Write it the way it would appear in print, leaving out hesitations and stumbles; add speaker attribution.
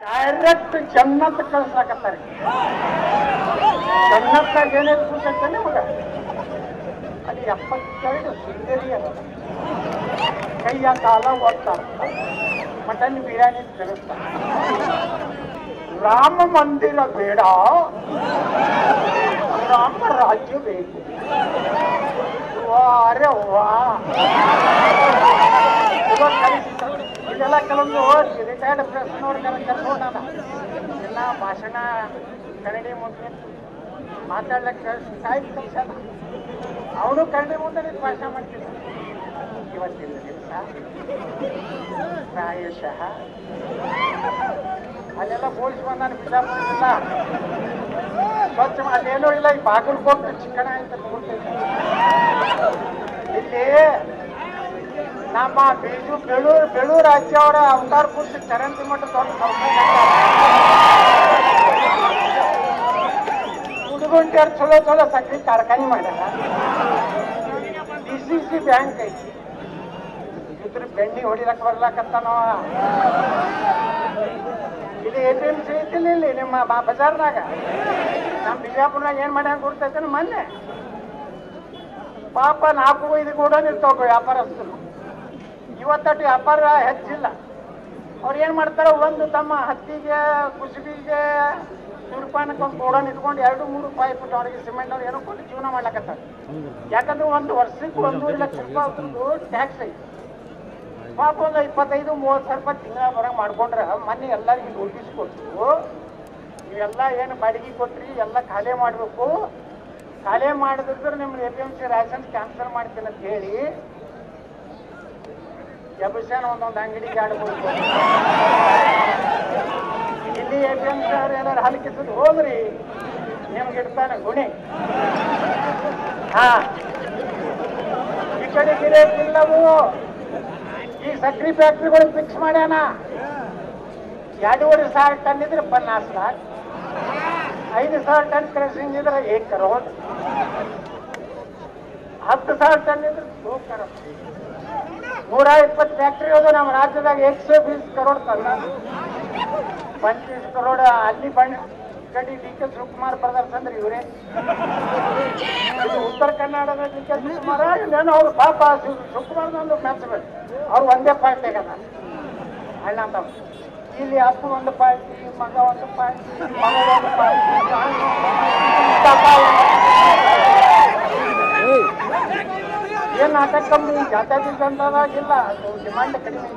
Speaker 1: Direct Jannat ಕಳ್ಸಾಕತ್ತಾರೆ. ಜನ್ನತ್ನಾಗ ಏನೇನು ಕೂತೈತೆ ನಿಮಗ ಅಲ್ಲಿ 72 ಸುಂದರಿ ಅದ, ಕೈಯ ಕಾಲ ಓದ್ತಾರ, ಮಟನ್ ಬಿರಿಯಾನಿ ತಿನ್ನಿಸ್ತಾರೆ. ರಾಮ ಮಂದಿರ ಬೇಡ, ರಾಮ ರಾಜ್ಯ ಬೇಕು. ಅರೆ ವಾ, ಇದೆಲ್ಲ ಕೆಲವೊಂದು ರಿಟೈರ್ಡ್ ಪ್ರೆಸ್ನವ್ರು ಕರ್ಕೊಂಡ ಎಲ್ಲ ಭಾಷಣ ಕನ್ನಡಿ ಮುಂದೆ ಮಾತಾಡ್ಲಿಕ್ಕೆ ಸಾಯ್ತು ಕಲ್ಸಲ್ಲ. ಅವನು ಕನ್ನಡಿ ಮುಂದೆ ಭಾಷಣ ಮಾಡ್ತಿದ್ದ. ಇವತ್ತಿನ ದಿವಸ ಪ್ರಾಯಶಃ ಅಲ್ಲೆಲ್ಲ ಪೊಲೀಸ್ ಬಂದಾನ, ಬಿಜಾಪುರದಲ್ಲ ಸ್ವಚ್ಛ ಅಲ್ಲೇನೂ ಇಲ್ಲ. ಈ ಬಾಗಲಕೋಟೆ ಚಿಕ್ಕಣ ಅಂತ ನೋಡ್ತೈತೆ. ಇಲ್ಲಿ ನಮ್ಮ ಬೆಳೂರು ರಾಜ್ಯ ಅವರ ಅವತಾರ ಪುರುಷ ಚರಂತಿ ಮಠ ದೊಡ್ಡ ಹುಡುಗುಂಟಿಯರು ಚಲೋ ಚಲೋ ಸಕ್ರೆ ಕಾರ್ಖಾನೆ ಮಾಡ್ಯಾರ. DCC ಬ್ಯಾಂಕ್ ಐತಿ, ಇದ್ರ ಬೆಣ್ಣಿ ಹೊಡಿಲಕ್ ಬರ್ಲಾಕತ್ತಾನವ. ಇಲ್ಲಿ APMC ಐತಿಲ್ಲ, ಇಲ್ಲಿ ನಿಮ್ಮ ಬಜಾರ್ನಾಗ ನಮ್ಮ ಬಿಜಾಪುರ್ನಾಗ ಏನ್ ಮಾಡ್ಯಾಂಗ ಕೊಡ್ತೈತೆ ಮೊನ್ನೆ. ಪಾಪ 4-5 ಕೂಡ ಇರ್ತಾವ ವ್ಯಾಪಾರಸ್ಥರು. ಇವತ್ತಟ್ಟು ವ್ಯಾಪಾರ ಹೆಚ್ಚಿಲ್ಲ. ಅವ್ರು ಏನ್ ಮಾಡ್ತಾರೆ, ಒಂದು ತಮ್ಮ ಹತ್ತಿಗೆ ಕುಸುಬಿಗೆ ಸುರ್ಪಾನಕ್ಕೆ ಒಂದು ಗೋಡನ್ ಇಟ್ಕೊಂಡು 2-3 ರೂಪಾಯಿ ಬಿಟ್ಟು ಅವ್ರಿಗೆ ಸಿಮೆಂಟ್ ಅವ್ರು ಏನೋ ಕೊಟ್ಟು ಜೀವನ ಮಾಡ್ಲಕತ್ತಾರೆ. ಯಾಕಂದ್ರೆ ಒಂದು ವರ್ಷಕ್ಕೆ 1.5 ಲಕ್ಷ ರೂಪಾಯಿ ಟ್ಯಾಕ್ಸ್ ಐತಿ. ಪಾಪ ಒಂದು 25-30 ಸಾವಿರ ರೂಪಾಯಿ ತಿಂಗಳ ಬರಂಗೆ ಮಾಡ್ಕೊಂಡ್ರೆ ಮೊನ್ನೆ ಎಲ್ಲರಿಗೂ ನೋಟಿಸ್ ಕೊಟ್ಟು ಇವೆಲ್ಲ ಏನು ಬಾಡಿಗೆ ಕೊಟ್ರಿ ಎಲ್ಲ ಖಾಲಿ ಮಾಡಬೇಕು, ಖಾಲಿ ಮಾಡಿದ್ರೆ ನಿಮ್ಮ APMC ಲೈಸೆನ್ಸ್ ಕ್ಯಾನ್ಸಲ್ ಮಾಡ್ತೀನಿ ಅಂತ ಹೇಳಿ ಎಬ್ಬಿಸ್ಯಾನ ಒಂದೊಂದು ಅಂಗಡಿಗೆ ಆಡ್ಬೋದು. ಇಲ್ಲಿ APMC ಅವ್ರು ಏನಾರು ಹಲ್ಕಿಸಿದ್ ಹೋದ್ರಿ ನಿಮ್ಗೆ ಇಡ್ತಾನೆ ಗುಣಿ. ಈ ಕಡೆ ಗಿರೇಕಿಲ್ಲವು. ಈ ಸಕ್ರಿ ಫ್ಯಾಕ್ಟ್ರಿಗಳು ಫಿಕ್ಸ್ ಮಾಡ್ಯಾನ. 2,500 ಟನ್ ಇದ್ರೆ 50 लाख, 5,000 ಟನ್ ಕ್ರಷಿಂಗ್ ಇದ್ರೆ 1 करोड़, 10,000 ಟನ್ ಇದ್ರೆ 2 करोड़. 120 ಫ್ಯಾಕ್ಟ್ರಿ ಹೋದ ನಮ್ಮ ರಾಜ್ಯದಾಗ 120 करोड़ ತಂದ. 25 करोड़ ಅಲ್ಲಿ ಬಂದ. ಕಡೆ DK ಶಿವಕುಮಾರ್ ಬ್ರದರ್ಸ್ ಅಂದ್ರೆ ಇವರೇ. ಉತ್ತರ ಕನ್ನಡದ DK ಶಿವಕುಮಾರ ಇಲ್ಲೇನೋ ಅವ್ರು ಪಾಪ ಶಿವಕುಮಾರ್ದೊಂದು ಮೆಚ್ಚಬೇಕು. ಅವ್ರು ಒಂದೇ ಪಾರ್ಟಿ ಆಗದ ಅಣ್ಣ ತಮ್ಮ. ಇಲ್ಲಿ ಅಪ್ಪ ಒಂದು ಪಾರ್ಟಿ, ಮಗ ಒಂದು ಪಾರ್ಟಿ, ಮಗ ಒಂದು ಪಾರ್ಟಿ. ಏನ್ ನಾಟಕ ಕಮ್ಮಿ ಜಾತ್ಯಾತೀತ ಅಂತದಾಗಿಲ್ಲ, ಅದು ಡಿಮಾಂಡ್ ಕಡಿಮೆ.